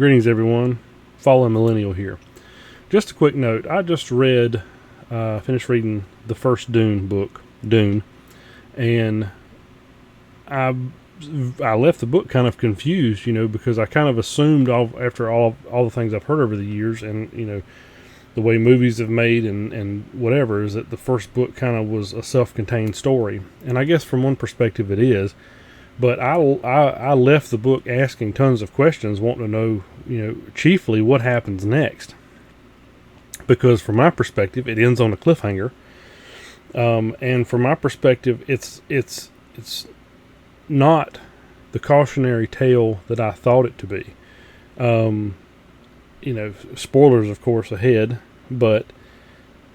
Greetings, everyone. Fallen Millennial here. Just a quick note. I just finished reading the first Dune book, Dune, and I left the book kind of confused, because I kind of assumed after all the things I've heard over the years, and the way movies have made and whatever, is that the first book kind of was a self-contained story, and I guess from one perspective it is. But I left the book asking tons of questions, wanting to know, chiefly what happens next. Because from my perspective, it ends on a cliffhanger. And from my perspective, it's not the cautionary tale that I thought it to be. Spoilers, of course, ahead. But,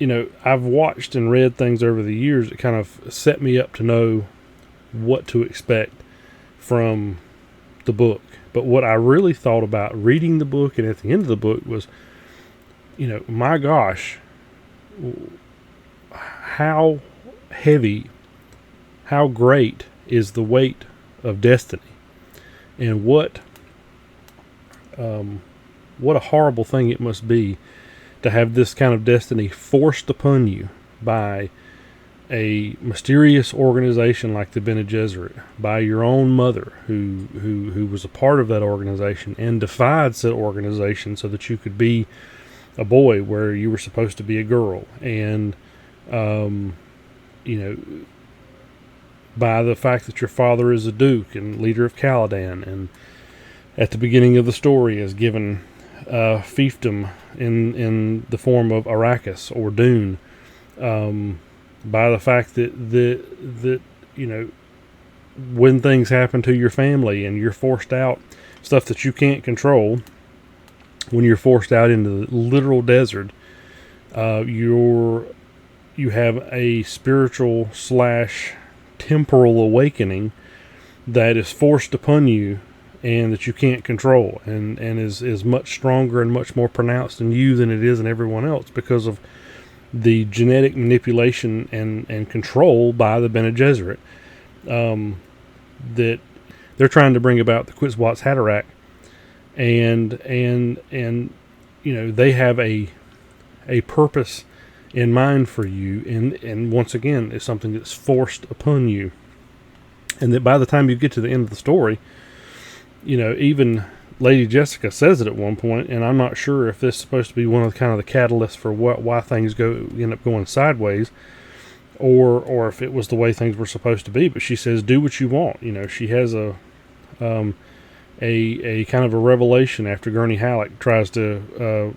I've watched and read things over the years that kind of set me up to know what to expect from the book. But what I really thought about reading the book and at the end of the book was, my gosh, how heavy, how great is the weight of destiny, and what a horrible thing it must be to have this kind of destiny forced upon you by a mysterious organization like the Bene Gesserit, by your own mother, who was a part of that organization and defied said organization so that you could be a boy where you were supposed to be a girl, and by the fact that your father is a duke and leader of Caladan, and at the beginning of the story is given fiefdom in the form of Arrakis or Dune. By the fact that when things happen to your family and you're forced out, stuff that you can't control, when you're forced out into the literal desert, you have a spiritual / temporal awakening that is forced upon you and that you can't control, and is much stronger and much more pronounced in you than it is in everyone else because of the genetic manipulation and control by the Bene Gesserit, that they're trying to bring about the Quetzalcoatl's Haderach, and they have a purpose in mind for you, and once again, it's something that's forced upon you, and that by the time you get to the end of the story, even Lady Jessica says it at one point, and I'm not sure if this is supposed to be one of the kind of the catalysts for why things end up going sideways, or if it was the way things were supposed to be. But she says, "Do what you want." She has a kind of a revelation after Gurney Halleck tries to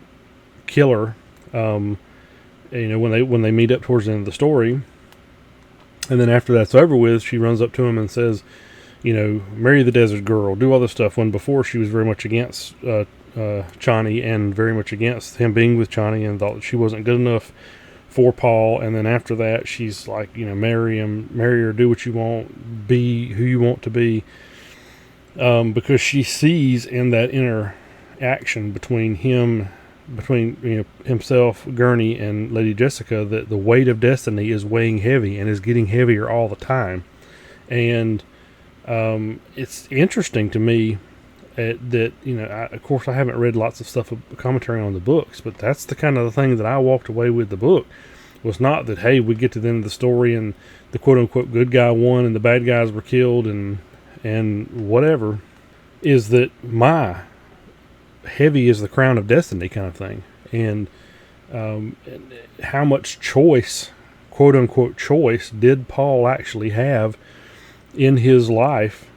kill her. When they meet up towards the end of the story, and then after that's over with, she runs up to him and says, marry the desert girl, do all this stuff, when before she was very much against Chani and very much against him being with Chani, and thought that she wasn't good enough for Paul. And then after that, she's like, marry him, marry her, do what you want, be who you want to be, because she sees in that interaction between himself, Gurney, and Lady Jessica, that the weight of destiny is weighing heavy and is getting heavier all the time. And it's interesting to me that, of course, I haven't read lots of stuff, commentary on the books, but that's the kind of the thing that I walked away with the book, was not that, hey, we get to the end of the story and the quote-unquote good guy won and the bad guys were killed and whatever, is that my heavy is the crown of destiny kind of thing. And how much choice, quote-unquote choice, did Paul actually have in his life,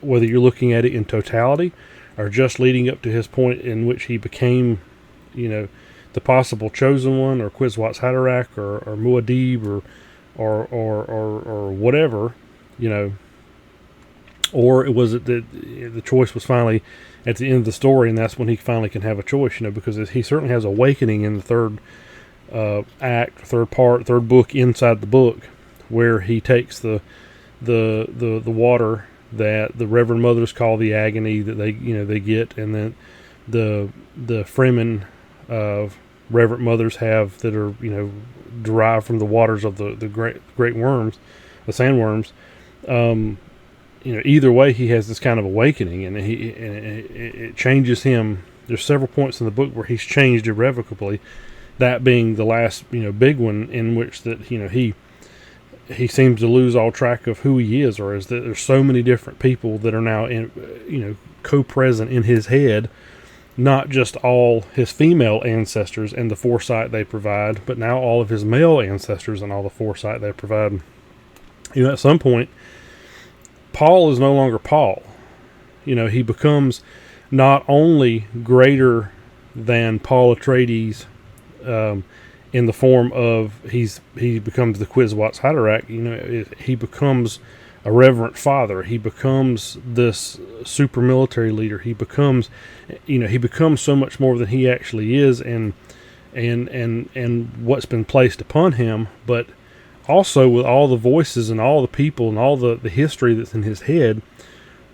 whether you're looking at it in totality or just leading up to his point in which he became, the possible chosen one, or Quetzalcoatl's Haderach, or Muad'Dib, or whatever, or it was that the choice was finally at the end of the story, and that's when he finally can have a choice, because he certainly has awakening in the third act, third book inside the book, where he takes the water that the Reverend Mothers call the agony that they get, and then the Fremen Reverend Mothers have that are derived from the waters of the great worms, the sandworms. either way, he has this kind of awakening, and it changes him. There's several points in the book where he's changed irrevocably. That being the last, big one, in which that he seems to lose all track of who he is, or is that there's so many different people that are now co-present in his head, not just all his female ancestors and the foresight they provide, but now all of his male ancestors and all the foresight they provide. At some point, Paul is no longer Paul. He becomes not only greater than Paul Atreides, in the form of he becomes the Quizwatz Haderach. He becomes a reverent father. He becomes this super military leader. He becomes so much more than he actually is, and what's been placed upon him. But also, with all the voices and all the people and all the history that's in his head,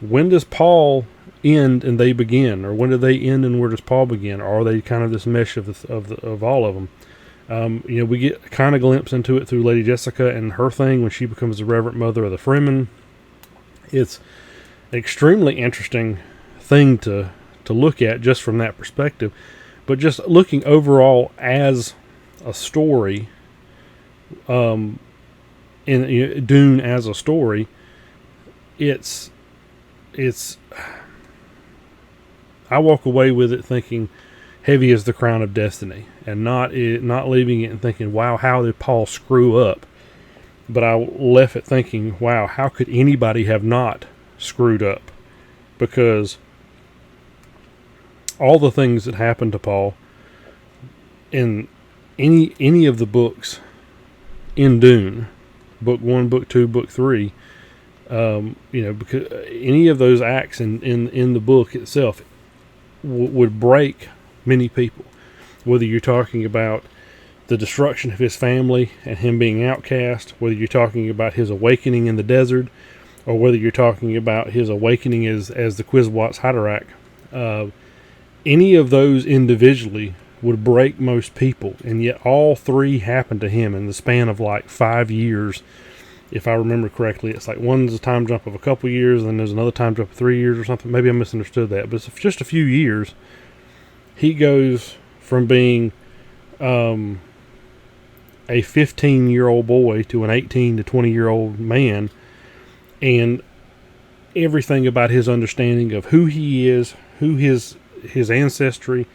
when does Paul end and they begin, or when do they end and where does Paul begin? Or are they kind of this mesh of all of them? We get a kind of glimpse into it through Lady Jessica and her thing when she becomes the Reverend Mother of the Fremen. It's an extremely interesting thing to look at just from that perspective. But just looking overall as a story, in Dune as a story, it's I walk away with it thinking heavy as the crown of destiny, and not leaving it and thinking, wow, how did Paul screw up? But I left it thinking, wow, how could anybody have not screwed up? Because all the things that happened to Paul in any of the books in Dune, book 1, book 2, book 3, because any of those acts in the book itself would break many people. Whether you're talking about the destruction of his family and him being outcast, whether you're talking about his awakening in the desert, or whether you're talking about his awakening as the Quizwatz Haderach, any of those individually would break most people, and yet all three happened to him in the span of like 5 years. If I remember correctly, it's like one's a time jump of a couple years, and then there's another time jump of 3 years or something. Maybe I misunderstood that, but it's just a few years. He goes from being a 15-year-old boy to an 18 to 20-year-old man, and everything about his understanding of who he is, who his ancestry,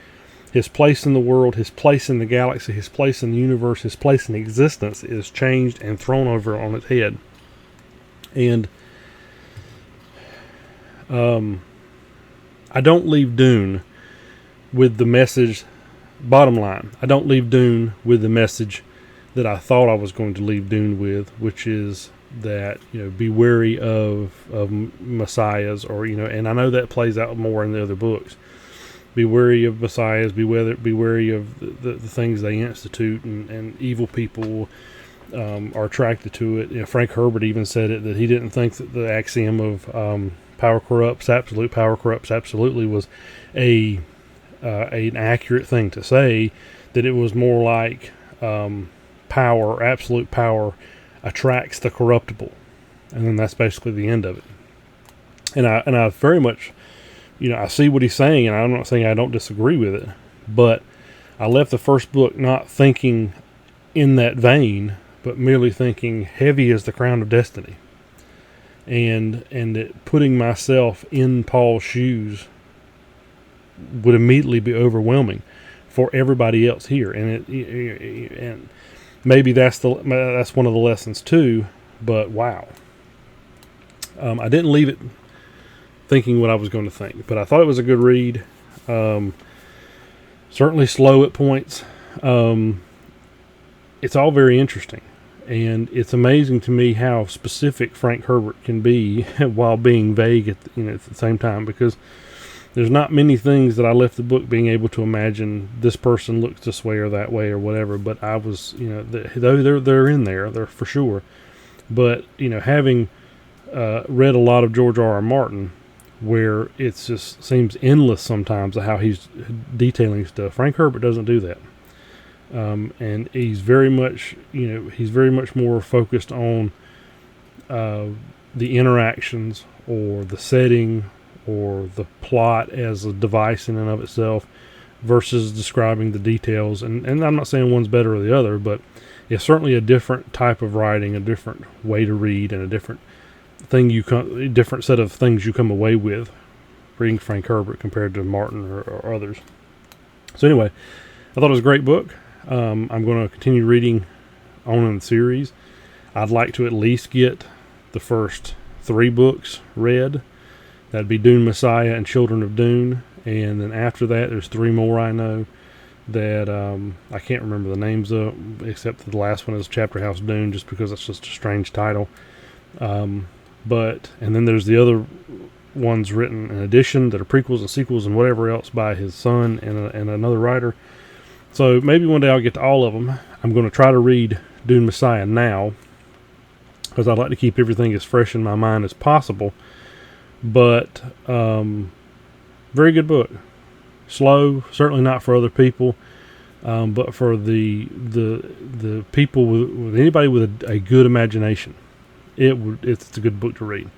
his place in the world, his place in the galaxy, his place in the universe, his place in existence is changed and thrown over on its head. And I don't leave Dune with the message, bottom line, I don't leave Dune with the message that I thought I was going to leave Dune with, which is that, be wary of messiahs, or, and I know that plays out more in the other books. Be wary of messiahs, be wary of the things they institute, and evil people are attracted to it. Frank Herbert even said it, that he didn't think that the axiom of power corrupts, absolute power corrupts absolutely was an accurate thing to say, that it was more like power, absolute power, attracts the corruptible, and then that's basically the end of it. And I very much, I see what he's saying, and I'm not saying I don't disagree with it, but I left the first book not thinking in that vein, but merely thinking heavy as the crown of destiny, and that putting myself in Paul's shoes would immediately be overwhelming for everybody else here, and maybe that's one of the lessons too. But wow, I didn't leave it thinking what I was going to think, but I thought it was a good read. Certainly slow at points. It's all very interesting, and it's amazing to me how specific Frank Herbert can be while being vague at the same time, because there's not many things that I left the book being able to imagine this person looks this way or that way or whatever, but I was, they're in there, they're for sure. But, having read a lot of George R.R. Martin, where it just seems endless sometimes of how he's detailing stuff, Frank Herbert doesn't do that. And he's very much more focused on the interactions or the setting or the plot as a device in and of itself versus describing the details. And I'm not saying one's better or the other, but it's certainly a different type of writing, a different way to read, and a different different set of things you come away with reading Frank Herbert compared to Martin or others. So anyway, I thought it was a great book. I'm going to continue reading on in the series. I'd like to at least get the first 3 books read. That'd be Dune Messiah and Children of Dune. And then after that, there's 3 more I know that I can't remember the names of, except the last one is Chapter House Dune, just because it's just a strange title. And then there's the other ones written in addition that are prequels and sequels and whatever else by his son and another writer. So maybe one day I'll get to all of them. I'm going to try to read Dune Messiah now, because I'd like to keep everything as fresh in my mind as possible. But very good book. Slow, certainly not for other people, but for the people with anybody with a good imagination, it's a good book to read.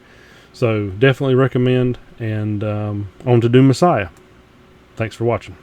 So definitely recommend. And on to Dune Messiah. Thanks for watching.